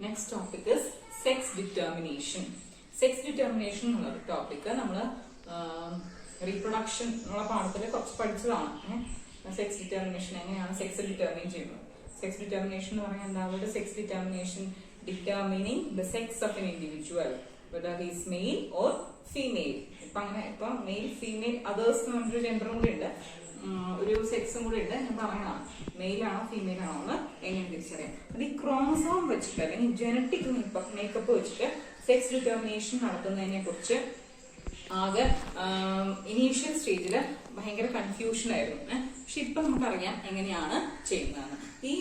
Next topic is sex determination. Sex determination എന്നുള്ള topic നമ്മൾ reproduction എന്നുള്ള പാഠത്തിൽ കുറച്ച് പഠിച്ചതാണ്. സെക്സ് ഡിറ്റർമിനേഷൻ എങ്ങനെയാണ് സെക്സ് ഡിറ്റർമിൻ ചെയ്യുന്നത്. സെക്സ് ഡിറ്റർമിനേഷൻ എന്ന് പറഞ്ഞാൽ എന്താ? Sex determination determining the sex of an individual whether he is male or female. ഇപ്പൊ മെയിൽ ഫീമെയിൽ അതേഴ്സ് എന്ന് പറഞ്ഞൊരു ജെൻഡറും കൂടി ഉണ്ട്, ഒരു സെക്സും കൂടി ഉണ്ട്. ഞാൻ പറയണം മെയിൽ ആണോ ഫീമെയിൽ ആണോ എന്ന് എങ്ങനെ തിരിച്ചറിയാം. അത് ഈ ക്രോമസോം വെച്ചിട്ട് അല്ലെങ്കിൽ ജനറ്റിക് മേക്കപ്പ് വെച്ചിട്ട് സെക്സ് ഡിറ്റർമിനേഷൻ നടത്തുന്നതിനെ കുറിച്ച് ആകെ ഇനീഷ്യൽ സ്റ്റേജിൽ ഭയങ്കര കൺഫ്യൂഷൻ ആയിരുന്നു. പക്ഷെ ഇപ്പൊ നമുക്കറിയാം എങ്ങനെയാണ് ചെയ്യുന്നതെന്ന്. ഈ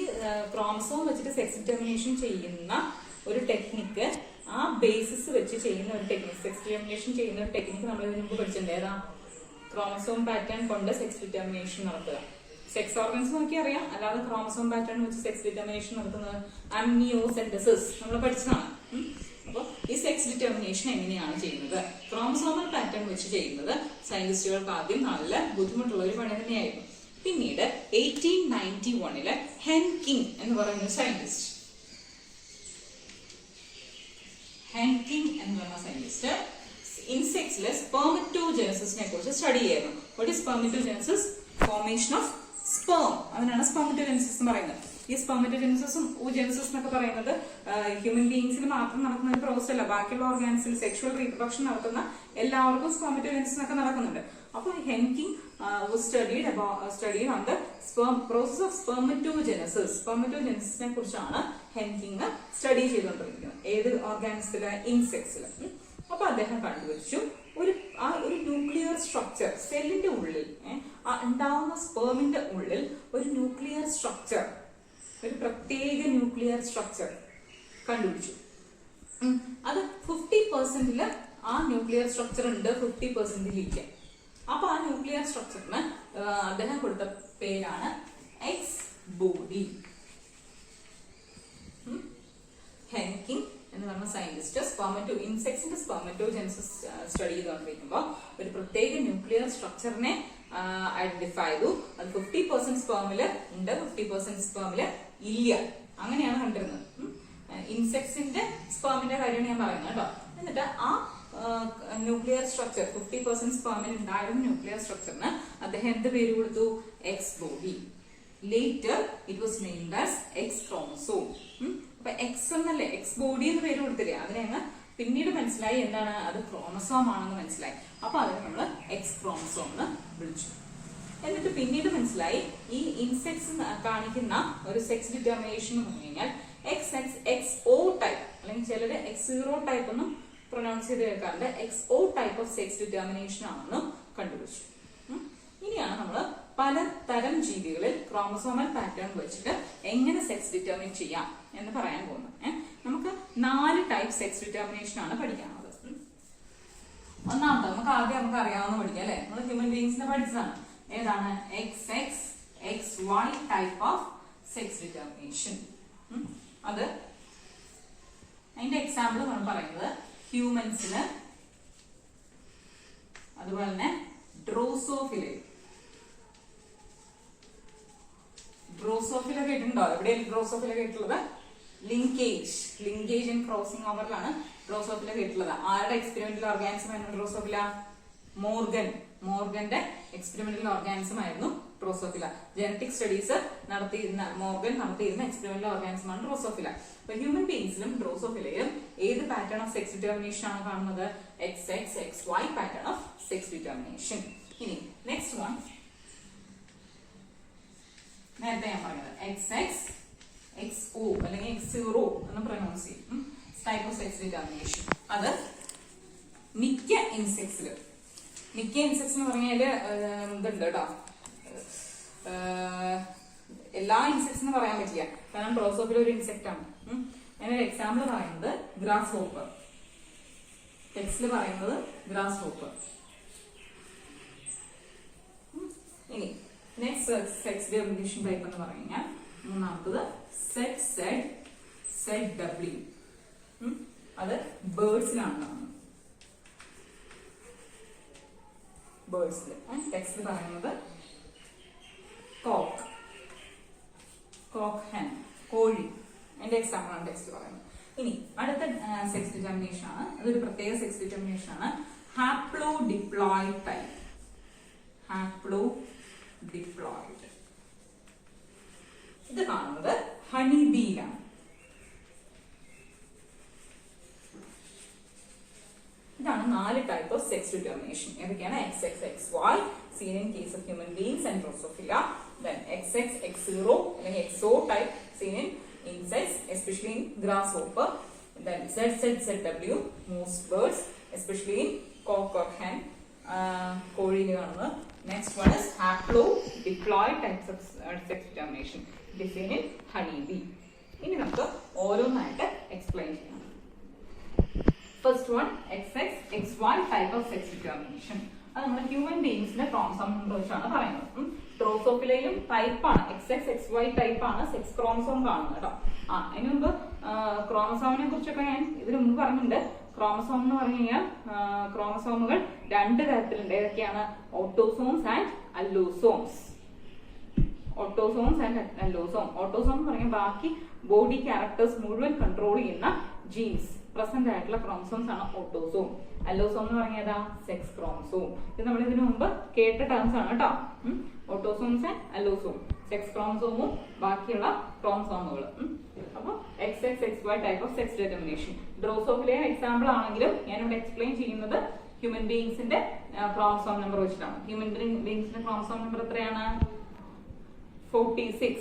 ക്രോമസോം വെച്ചിട്ട് സെക്സ് ഡിറ്റർമിനേഷൻ ചെയ്യുന്ന ഒരു ടെക്നിക്ക്, ആ ബേസിസ് വെച്ച് ചെയ്യുന്ന ഒരു ടെക്നിക്, സെക്സ് ഡിറ്റർമിനേഷൻ ചെയ്യുന്ന ഒരു ടെക്നിക്ക് നമ്മൾ ഇതിനു മുമ്പ് പഠിച്ചിട്ടുണ്ട്. ഏതാ? ക്രോമസോം പാറ്റേൺ കൊണ്ട് സെക്സ് ഡിറ്റർമിനേഷൻ നടത്തുക. സെക്സ് ഓർഗൻസ് നോക്കി അറിയാം, അല്ലാതെ ക്രോമസോം പാറ്റേൺ വെച്ച് സെക്സ് ഡിറ്റർമിനേഷൻ നടത്തുന്നത് അമ്നിയോസെന്റസിസ് നമ്മൾ പഠിച്ചതാണ്. അപ്പോൾ ഈ സെക്സ് ഡിറ്റർമിനേഷൻ എങ്ങനെയാണ് ചെയ്യുന്നത്? ക്രോമസോമൽ പാറ്റേൺ വെച്ച് ചെയ്യുന്നത് സയന്റിസ്റ്റുകൾക്ക് ആദ്യം നല്ല ബുദ്ധിമുട്ടുള്ള ഒരു പണി തന്നെയായിരുന്നു. പിന്നീട് 1891 ഹെൻകിങ് എന്ന് പറയുന്ന സയന്റിസ്റ്റ്, ഹെൻകിങ് എന്ന് പറയുന്ന സയന്റിസ്റ്റ് ഇൻസെക്ട്സിലെ സ്പെർമറ്റോജെനസിസിനെ കുറിച്ച് സ്റ്റഡി ചെയ്യുന്നു. What is spermatogenesis? Formation of sperm. അതിനാണ് സ്പെർമറ്റോജെനസിസ് എന്ന് പറയുന്നത്. ഈ സ്പെർമറ്റോജെനസിസും oogenesis എന്നൊക്കെ പറയുന്നത് ഹ്യൂമൻ ബീയിങ്സിൽ മാത്രം നടക്കുന്ന ഒരു പ്രോസസ് അല്ല. ബാക്കിയുള്ള ഓർഗാൻസിൽ സെക്ഷുവൽ റീപ്രൊഡക്ഷൻ നടത്തുന്ന എല്ലാവർക്കും സ്പെർമറ്റോജെനസിസ് ഒക്കെ നടക്കുന്നുണ്ട്. അപ്പോൾ Henking studied on the process of spermatogenesis. സ്പെർമറ്റോജെനസിസിനെ കുറിച്ചാണ് ഹെൻകിങ് സ്റ്റഡി ചെയ്തുകൊണ്ടിരിക്കുന്നത്. ഏത് ഓർഗാനിസത്തില്? ഇൻസെക്ട്സിൽ. അപ്പൊ അദ്ദേഹം കണ്ടുപിടിച്ചു ഒരു ന്യൂക്ലിയർ സ്ട്രക്ചർ സെല്ലിന്റെ ഉള്ളിൽ ഉണ്ടാവുന്ന സ്പേമിന്റെ ഉള്ളിൽ ഒരു ന്യൂക്ലിയർ സ്ട്രക്ചർ, ഒരു പ്രത്യേക ന്യൂക്ലിയർ സ്ട്രക്ചർ കണ്ടുപിടിച്ചു. അത് 50% ആ ന്യൂക്ലിയർ സ്ട്രക്ചർ ഉണ്ട്, 50% ഇല്ല. അപ്പൊ ആ ന്യൂക്ലിയർ സ്ട്രക്ചറിന് അദ്ദേഹം കൊടുത്ത പേരാണ് എക്സ് ബോഡി. ഹെൻകിങ് എന്ന് പറഞ്ഞ സയന്റിസ്റ്റ് ഇൻസെക്ട്സിന്റെ സ്പെർമറ്റോജെനസിസ് സ്റ്റഡി ചെയ്തുകൊണ്ടിരിക്കുമ്പോൾ ഒരു പ്രത്യേക ന്യൂക്ലിയർ സ്ട്രക്ചറിനെ ഐഡന്റിഫൈ ചെയ്തു. അത് 50% സ്പേമില് ഉണ്ട്, 50% സ്പേമില് ഇല്ല. അങ്ങനെയാണ് കണ്ടിരുന്നത്. ഇൻസെക്ട്സിന്റെ സ്പേമിന്റെ കാര്യമാണ് ഞാൻ പറയുന്നത് കേട്ടോ. എന്നിട്ട് ആ ന്യൂക്ലിയർ സ്ട്രക്ചർ 50% സ്പേമിൽ ഉണ്ടായിരുന്ന ന്യൂക്ലിയർ സ്ട്രക്ചറിന് അദ്ദേഹം എന്ത് പേര് കൊടുത്തു? X body. Later it was named as X chromosome. അപ്പൊ എക്സ് എന്നല്ലേ, എക്സ് ബോഡി എന്ന് പേര് കൊടുത്തില്ലേ, അതിനെ പിന്നീട് മനസ്സിലായി എന്താണ് അത് ക്രോമസോം ആണെന്ന് മനസ്സിലായി. അപ്പൊ അതിനെ നമ്മൾ എക്സ് ക്രോമസോം എന്ന് വിളിച്ചു. എന്നിട്ട് പിന്നീട് മനസ്സിലായി ഈ ഇൻസെക്ട്സ് കാണിക്കുന്ന ഒരു സെക്സ് ഡിറ്റർമിനേഷൻ എന്ന് പറഞ്ഞു കഴിഞ്ഞാൽ XO ടൈപ്പ്, അല്ലെങ്കിൽ ചിലര് X0 ടൈപ്പ് ഒന്നും പ്രൊനൗൺസ് ചെയ്ത് കേൾക്കാറുണ്ട്. XO type of sex determination ആണെന്ന് കണ്ടുപിടിച്ചു. ഇനിയാണ് നമ്മൾ പലതരം ജീവികളിൽ ക്രോമസോമൽ പാറ്റേൺ വെച്ചിട്ട് എങ്ങനെ സെക്സ് ഡിറ്റർമിൻ ചെയ്യാം എന്ന് പറയാൻ പോകുന്നത്. നമുക്ക് 4 ടൈപ്പ് സെക്സ് ഡിറ്റർമിനേഷൻ ആണ് പഠിക്കാനുള്ളത്. ഒന്നാമത്തെ നമുക്ക് അറിയാവുന്ന പഠിക്കാം അല്ലെ, നമ്മൾ ഹ്യൂമൻ ബീയിങ്സിനെ പഠിച്ചതാണ്. ഏതാണ്? XX, XY type of sex determination. അത് അതിന്റെ എക്സാമ്പിൾ നമ്മൾ പറയുന്നത് ഹ്യൂമൻസിന്, അതുപോലെ തന്നെ ഡ്രോസോഫില കേട്ടിട്ടുണ്ടോ? എവിടെയാണ് ഡ്രോസോഫില കേട്ടിട്ടുള്ളത്? ലിങ്കേജ് ആൻഡ് ക്രോസിംഗ് ഓവറിലാണ് ഡ്രോസോഫില കേട്ടിട്ടുള്ളത്. ആരുടെ എക്സ്പെരിമെന്റൽ ഓർഗാനിസം ആയിരുന്നു ഡ്രോസോഫില? മോർഗന്റെ എക്സ്പെരിമെന്റൽ ഓർഗാനിസം ആയിരുന്നു ഡ്രോസോഫില. ജനറ്റിക് സ്റ്റഡീസ് മോർഗൻ നടത്തിയിരുന്ന എക്സ്പെരിമെന്റൽ ഓർഗാനിസം ആണ് ഡ്രോസോഫില. അപ്പൊ ഹ്യൂമൻ ബീയിങ്സിലും ഡ്രോസോഫിലയിലും ഏത് പാറ്റേൺ ഓഫ് സെക്സ് ഡിറ്റർമിനേഷൻ ആണ് കാണുന്നത്? XX, XY pattern of sex determination. ഇനി നെക്സ്റ്റ് വൺ, നേരത്തെ ഞാൻ പറഞ്ഞത് XX, XO അല്ലെങ്കിൽ X0 എന്ന് പ്രൊനൗൺസ് ചെയ്യും ടൈപ്പ് ഓഫ് സെക്സ് ഡിറ്റർമിനേഷൻ. അത് മിക്ക ഇൻസെക്ട്സിലും എന്ന് പറഞ്ഞാല് ഇതുണ്ട് കേട്ടോ, എല്ലാ ഇൻസെക്ട്സ് എന്ന് പറയാൻ പറ്റില്ല, കാരണം ഡ്രോസോഫില ഒരു ഇൻസെക്ട് ആണ്. അതിനൊരു എക്സാമ്പിൾ പറയുന്നത് ഗ്രാസ് ഹോപ്പർ. ടെക്സ്റ്റിൽ പറയുന്നത് ഗ്രാസ് ഹോപ്പർ. ഇനി നെക്സ്റ്റ് സെക്സ് ഡിറ്റർമിനേഷൻ ടൈപ്പ് എന്ന് പറഞ്ഞു കഴിഞ്ഞാൽ മൂന്നാമത്തത് ZW. അത് ബേർഡ്സിലാണ് കാണുന്നത്. ബേർഡ്സിൽ ടെക്സ്റ്റിൽ പറയുന്നത് കോക്ക് hen, കോഴി. അതിന്റെ എക്സാമ്പിൾ ആണ് ടെക്സ്റ്റ് പറയുന്നത്. ഇനി അടുത്ത സെക്സ് ഡിറ്റർമിനേഷൻ ആണ്, അതൊരു പ്രത്യേക സെക്സ് ഡിറ്റർമിനേഷൻ ആണ്, haplo diploid type. Haplo diploid ഇത് കാണുന്നത് ഹണി ബീയിലാണ്. ഇതാണ് 4 ടൈപ്പ് ഓഫ് സെക്സ് ഡിറ്റർമിനേഷൻ. ഏതൊക്കെയാണ്? XX, XY, seen in case of human beings and Drosophila. Then XX, X0 അല്ലെങ്കിൽ XO type seen in insects, especially in grasshopper. Then ZZ, ZW, most birds, especially in cock or hen. കോഴിയിൽ കാണുന്നത്. Next one is haplodiploid types of sex determination. It is seen in honeybee. ഇനി നമുക്ക് ഓരോന്നായിട്ട് explain ചെയ്യാം. First one, XX, XY type of sex determination. അത് നമ്മൾ human ബീയിങ്സിന്റെ chromosome number വെച്ചാണ് പറയുന്നത്. ഡ്രോസോഫിലയിലും ടൈപ്പാണ് XX, XY ടൈപ്പാണ് സെക്സ് ക്രോമസോം കാണുന്നത് കേട്ടോ. അതിന് മുമ്പ് ക്രോമസോമിനെ കുറിച്ചൊക്കെ ഞാൻ ഇതിനു മുമ്പ് പറഞ്ഞിട്ടുണ്ട്. ക്രോമസോം എന്ന് പറഞ്ഞു കഴിഞ്ഞാൽ ക്രോമസോമുകൾ 2 തരത്തിലുണ്ട്. ഏതൊക്കെയാണ്? Autosomes and allosomes. Autosomes and allosome. Autosome എന്ന് പറഞ്ഞാൽ ബാക്കി ബോഡി ക്യാരക്ടേഴ്സ് മുഴുവൻ കൺട്രോൾ ചെയ്യുന്ന ജീൻസ് പ്രസന്റ് ആയിട്ടുള്ള ക്രോമസോംസ് ആണ് ഓട്ടോസോം. അല്ലോസോം എന്ന് പറഞ്ഞാൽ സെക്സ് ക്രോമസോം. ഇത് നമ്മൾ ഇതിനു മുമ്പ് കേട്ട ടേംസ് ആണ് കേട്ടോ. ഓട്ടോസോംസ് ആൻഡ് അല്ലോസോം, സെക്സ് ക്രോമസോമും ബാക്കിയുള്ള ക്രോമസോമുകൾ. അപ്പൊ XX, XY type of sex determination. Drosophila example ആണെങ്കിലും ഞാനിവിടെ എക്സ്പ്ലെയിൻ ചെയ്യുന്നത് ഹ്യൂമൻ ബീയിങ്സിന്റെ ക്രോമസോം നമ്പർ വെച്ചിട്ടാണ്. ഹ്യൂമൻ ബീയിങ്സിന്റെ ക്രോമസോം നമ്പർ എത്രയാണ്? 46.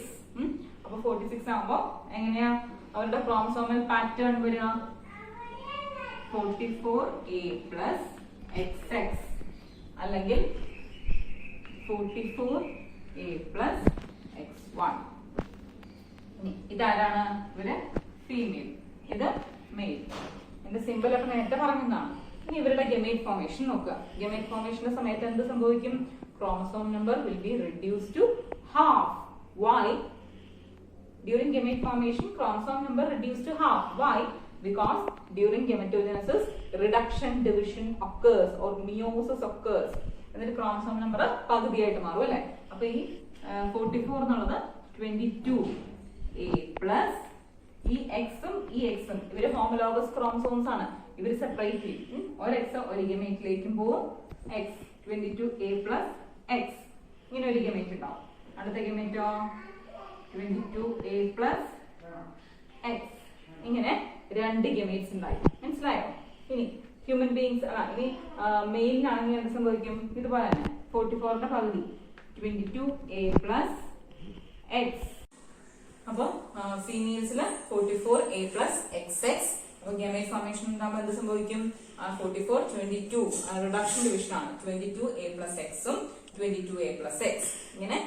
അപ്പൊ 46 ആകുമ്പോ എങ്ങനെയാ അവരുടെ ക്രോമസോമൽ പാറ്റേൺ വരിക? 44A plus XX അല്ലെങ്കിൽ 44A plus X1. ഇതാരാണ്? ഇവര് ഫീമെയിൽ, ഇത് മെയിൽ. എന്റെ സിമ്പിൾ അപ്പൊ നേരത്തെ പറഞ്ഞതാണ്. ഇനി ഇവരുടെ ഗമേറ്റ് ഫോർമേഷൻ നോക്കുക. ഗമേറ്റ് ഫോർമേഷന്റെ സമയത്ത് എന്ത് സംഭവിക്കും? Chromosome number will be reduce to half. Why? During gamete formation, chromosome number reduced to half. Why? Because during gametogenesis, reduction division occurs or meiosis occurs. എന്നിട്ട് ക്രോമസോം നമ്പർ പകുതിയായിട്ട് മാറും അല്ലെ. അപ്പൊ ഈ 44 എന്നുള്ളത് 22A പ്ലസ് ഈ എക്സും ഈ എക്സും ഇവര് ഹോമോലോഗസ് ക്രോമസോംസ് ആണ്. ഇവര് സെപ്പറേറ്റ് ചെയ്യും. ഒരു എക്സ് ഒരു ഗമേറ്റിലേക്കും പോവും. എക്സ് 22A പ്ലസ് എക്സ് ഇങ്ങനെ ഒരു ഗമേറ്റ് ഉണ്ടാവും. അടുത്ത ഗമേറ്റോ 22A പ്ലസ് എക്സ്. ഇങ്ങനെ 2 ഗമേറ്റ്സ് ഉണ്ടായി. മനസ്സിലായോ? ഇനി ഹ്യൂമൻ ബീയിങ്സ് ഇനി മെയിലിനാണെങ്കിൽ എന്ത് സംഭവിക്കും? ഇതുപോലെ തന്നെ 44ന്റെ പകുതി 22A പ്ലസ് എക്സ്. അപ്പൊ ഫീമെയിൽസില് 44A പ്ലസ് XX. അപ്പൊ ഗമേറ്റ് ഫോർമേഷൻ ഉണ്ടാകുമ്പോൾ എന്ത് സംഭവിക്കും? 44 22 റിഡക്ഷൻ ഡിവിഷൻ ആണ്. 22A പ്ലസ് എക്സും 22A പ്ലസ് എക്സ്. ഇങ്ങനെ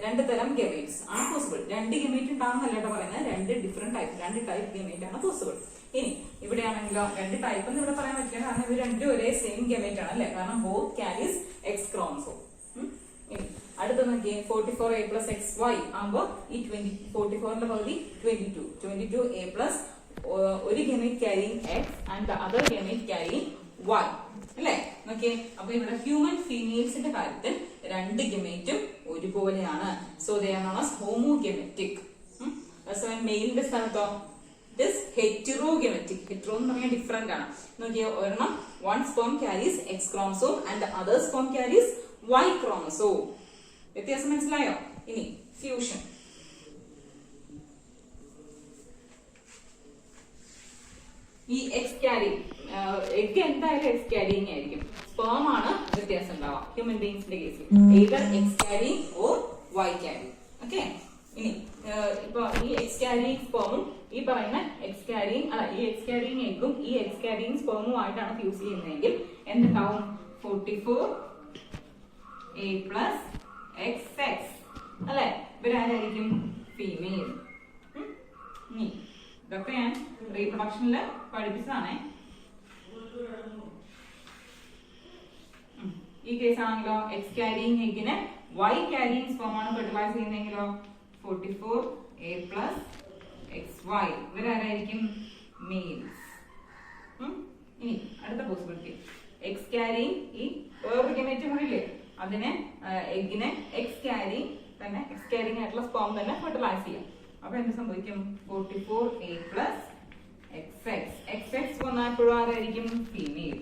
രണ്ട് തരം ഗമേറ്റ്സ് ആണ് പോസിബിൾ. 2 ഗമേറ്റ് ഉണ്ടാകുന്നല്ലോ പറയുന്നത്. 2 ഡിഫറെന്റ് ടൈപ്പ്, 2 ടൈപ്പ് ഗമേറ്റ് ആണ് പോസിബിൾ. ഇനി ഇവിടെയാണെങ്കിലോ 2 ടൈപ്പ് എന്ന് ഇവിടെ പറയാൻ പറ്റില്ല. കാരണം ഇത് രണ്ടും ഒരേ സെയിം ഗമേറ്റ് ആണ് അല്ലെ. കാരണം ബോത്ത് ക്യാരീസ് എക്സ് ക്രോമസോം. ഇനി അടുത്ത നോക്കിയേ 44A പ്ലസ് XY ആകുമ്പോ ഈ 44ന്റെ പകുതി 22A പ്ലസ് ഒരു gamete carrying X and the other gamete carrying Y അല്ലെ. നോക്കിയേ. അപ്പൊ ഇവിടെ ഹ്യൂമൻ ഫീമെയിൽസിന്റെ കാര്യത്തിൽ 2 ഗമേറ്റും ഒരുപോലെയാണ്. So they are known as homogametic. മെയിലിന്റെ സ്ഥാനത്തോ ദിസ് ഹെറ്ററോഗമറ്റിക്. ഹെറ്ററോ എന്ന് പറഞ്ഞാൽ ഡിഫറെന്റ് ആണ്. നോക്കിയോ. ഒരെണ്ണം one sperm carries X chromosome and the other sperm carries Y chromosome. വ്യത്യാസം മനസ്സിലായോ? ഇനി ഫ്യൂഷൻ. ഈ എക്സ് ക്യാരി എഗ് എന്തായാലും എക്സ് ക്യാരിങ് ആയിരിക്കും. സ്പേം ആണ് വ്യത്യാസം ഉണ്ടാവുക ഹ്യൂമൻ ബീയിങ്സിന്റെ കേസിൽ. either X carrying or Y carrying. Okay. ഇനി ഇപ്പൊ ഈ എക്സ് ക്യാരിങ് സ്പേമും ഈ പറയുന്ന എക്സ് ക്യാരിങ് ഈ എക്സ് ക്യാരിങ് എഗ്ഗും ഈ എക്സ് ക്യാരിങ് സ്പേമുമായിട്ടാണ് ഫ്യൂസ് ചെയ്യുന്നതെങ്കിൽ എന്തുണ്ടാവും? 44A പ്ലസ് XX അല്ലെ. ഇവരാരായിരിക്കും? ഫീമെയിൽ. ഇതൊക്കെ ഞാൻ റീപ്രൊഡക്ഷനില് പഠിപ്പിച്ചതാണേ. ഈ കേസ് ആണെങ്കിലോ എക്സ് ക്യാരിങ് എഗിന് വൈ ക്യാരിങ് സ്പേം ആണ് ഫെർട്ടിലൈസ് ചെയ്യുന്നെങ്കിലോ 44A പ്ലസ് XY. ഇവരാരായിരിക്കും? മെയിൽസ്. ഇനി അടുത്ത പോസിബിലിറ്റി എക്സ് ക്യാരിങ് ഈ വേറൊരു ഗമേറ്റ് കൂടി ഇല്ലേ അതിനെ എഗിനെ എക്സ് ക്യാരിങ് തന്നെ എക്സ് ക്യാരിങ് ആയിട്ടുള്ള സ്പേം തന്നെ ഫെർട്ടിലൈസ് ചെയ്യാം. അപ്പൊ എന്ത് സംഭവിക്കും? 44A പ്ലസ് വന്നാൽ എപ്പോഴും ആരായിരിക്കും? ഫീമെയിൽ.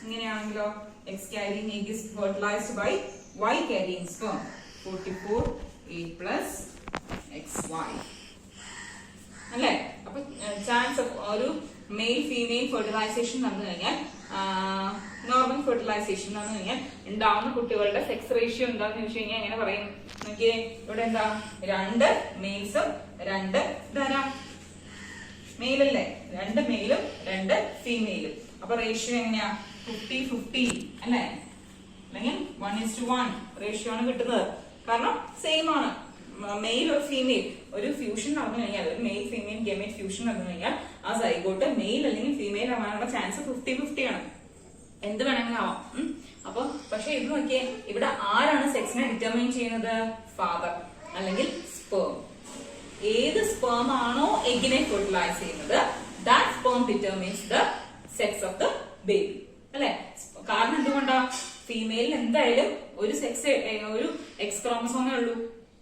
ഇങ്ങനെയാണെങ്കിലോ X carrying egg is fertilized by Y carrying sperm. 44 8 + XY അല്ലേ? അപ്പൊ ചാൻസ് ഒരു മെയിൽ ഫീമെയിൽ ഫെർട്ടിലൈസേഷൻ നടന്നു കഴിഞ്ഞാൽ, നോർമൽ ഫെർട്ടിലൈസേഷൻ നടന്നു കഴിഞ്ഞാൽ ഉണ്ടാവുന്ന കുട്ടികളുടെ സെക്സ് റേഷ്യോ എന്താന്ന് ചോദിച്ചു കഴിഞ്ഞാൽ എങ്ങനെ പറയും? നോക്കിയേ, ഇവിടെ എന്താ 2 മെയിൽസും 2 ധാരാ മെയിലല്ലേ, 2 മെയിലും 2 ഫീമെയിലും. അപ്പൊ റേഷ്യോ എങ്ങനെയാ? 50-50 അല്ലേ? അല്ലെങ്കിൽ 1:1 റേഷ്യോ ആണ് കിട്ടുന്നത്. കാരണം സെയിം ആണ്. മെയിൽ ഒരു ഫീമെയിൽ ഒരു ഫ്യൂഷൻ നടന്നു കഴിഞ്ഞാൽ, ഒരു മെയിൽ ഫീമെയിൽ ഗെമേറ്റ് ഫ്യൂഷൻ നടന്നു കഴിഞ്ഞാൽ ആ സൈഗോട്ട് മെയിൽ അല്ലെങ്കിൽ ഫീമെയിൽ ആവാനുള്ള ചാൻസ് 50-50 ആണ്. എന്ത് വേണമെങ്കിലും ആവാം. അപ്പൊ പക്ഷെ ഇത് നോക്കിയേ, ഇവിടെ ആരാണ് സെക്സിനെ ഡിറ്റർമൈൻ ചെയ്യുന്നത്? ഫാദർ അല്ലെങ്കിൽ സ്പേം. ഏത് സ്പേം ആണോ എഗിനെ ഫെർട്ടിലൈസ് ചെയ്യുന്നത്, that sperm determines the sex of the baby അല്ലെ? കാരണം എന്തുകൊണ്ടാ? ഫീമെയിലിൽ എന്തായാലും ഒരു സെക്സ്, ഒരു എക്സ് ക്രോമസോമേ ഉള്ളൂ.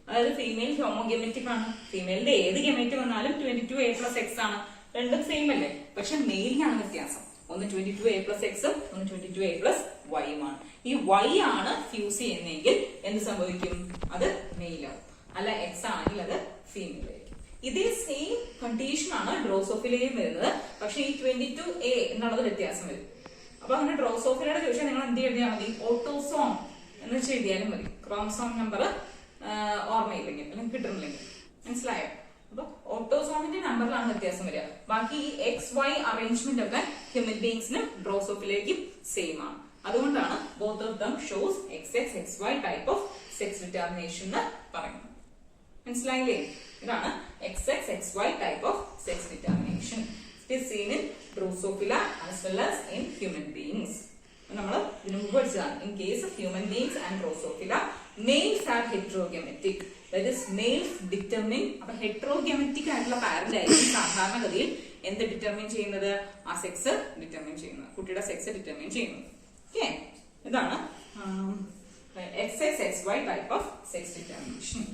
അതായത് ഫീമെയിൽ ഹോമോഗെമറ്റിക് ആണ്. ഫീമെയിലിന്റെ ഏത് ഗെമറ്റ് വന്നാലും 22A + X ആണ്. രണ്ടും സെയിം അല്ലേ? പക്ഷെ മെയിലിനാണ് വ്യത്യാസം. ഒന്ന് 22A + X, ഒന്ന് 22A + Y ആണ്. ഈ Y ആണ് ഫ്യൂസ് ചെയ്യുന്നതെങ്കിൽ എന്ത് സംഭവിക്കും? അത് മെയിലാവും. അല്ല എക്സ് ആണെങ്കിൽ അത് ഫീമെയിൽ ആയിരിക്കും. ഇതേ സെയിം കണ്ടീഷൻ ആണ് ഡ്രോസോഫിലയും വരുന്നത്. പക്ഷെ ഈ 22A എന്നുള്ളത് വ്യത്യാസം വരും. അപ്പൊ അങ്ങനെ ഡ്രോസോഫിലയുടെ ചോദിച്ചാൽ നിങ്ങൾ എന്ത് എഴുതിയാൽ മതി? ഓട്ടോസോം എന്ന് വെച്ച് എഴുതിയാലും മതി. ക്രോമസോം നമ്പർ ഓർമ്മയില്ലെങ്കിൽ അല്ലെങ്കിൽ കിട്ടുന്നില്ലെങ്കിൽ. മനസ്സിലായോ? അപ്പൊ ഓട്ടോസോമിന്റെ നമ്പറിലാണ് വ്യത്യാസം വരിക. ബാക്കി ഈ XY അറേഞ്ച്മെന്റ് ഒക്കെ ഹ്യൂമൻ ബീങ്സിനും ഡ്രോസോഫിലേക്കും സെയിം ആണ്. അതുകൊണ്ടാണ് both of them shows XX XY type of sex determination എന്ന് പറയുന്നത്. മനസ്സിലായില്ലേ? ഇതാണ് XX XY type of sex determination. It is seen in Drosophila as well as in human beings. നമ്മൾ ഇതിനു മുമ്പ് പഠിച്ചതാണ്. In case of human beings and Drosophila, males are heterogametic. That is, males determine. അപ്പൊ heterogametic ആയിട്ടുള്ള parent ആയിരിക്കും സാധാരണഗതിയിൽ എന്ത് determine ചെയ്യുന്നത്? ആ സെക്സ് ഡിറ്റർമിൻ ചെയ്യുന്നത്, കുട്ടിയുടെ സെക്സ് ഡിറ്റർമിൻ ചെയ്യുന്നത്. ഓക്കെ, ഇതാണ് XX XY type of sex determination.